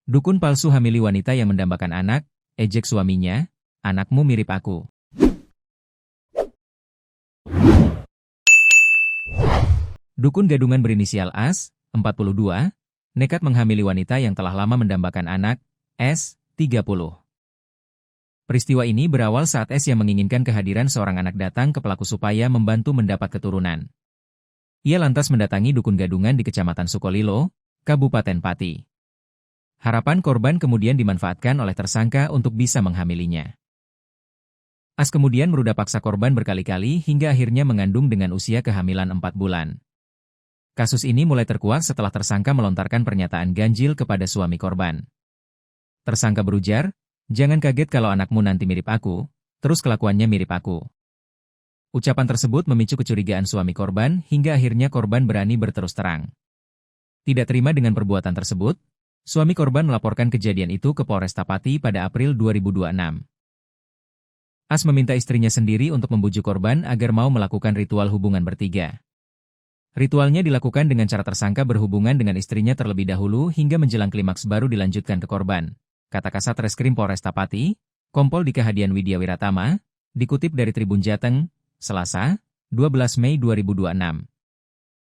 Dukun palsu hamili wanita yang mendambakan anak, ejek suaminya, anakmu mirip aku. Dukun gadungan berinisial AS, 42, nekat menghamili wanita yang telah lama mendambakan anak, S, 30. Peristiwa ini berawal saat S yang menginginkan kehadiran seorang anak datang ke pelaku supaya membantu mendapat keturunan. Ia lantas mendatangi dukun gadungan di Kecamatan Sukolilo, Kabupaten Pati. Harapan korban kemudian dimanfaatkan oleh tersangka untuk bisa menghamilinya. As kemudian meruda paksa korban berkali-kali hingga akhirnya mengandung dengan usia kehamilan 4 bulan. Kasus ini mulai terkuak setelah tersangka melontarkan pernyataan ganjil kepada suami korban. Tersangka berujar, "Jangan kaget kalau anakmu nanti mirip aku, terus kelakuannya mirip aku." Ucapan tersebut memicu kecurigaan suami korban hingga akhirnya korban berani berterus terang. Tidak terima dengan perbuatan tersebut, suami korban melaporkan kejadian itu ke Polresta Pati pada April 2026. As meminta istrinya sendiri untuk membujuk korban agar mau melakukan ritual hubungan bertiga. Ritualnya dilakukan dengan cara tersangka berhubungan dengan istrinya terlebih dahulu hingga menjelang klimaks baru dilanjutkan ke korban, kata Kasat Reskrim Polresta Pati, Kompol Dika Hadian Widya Wiratama, dikutip dari Tribun Jateng, Selasa, 12 Mei 2026.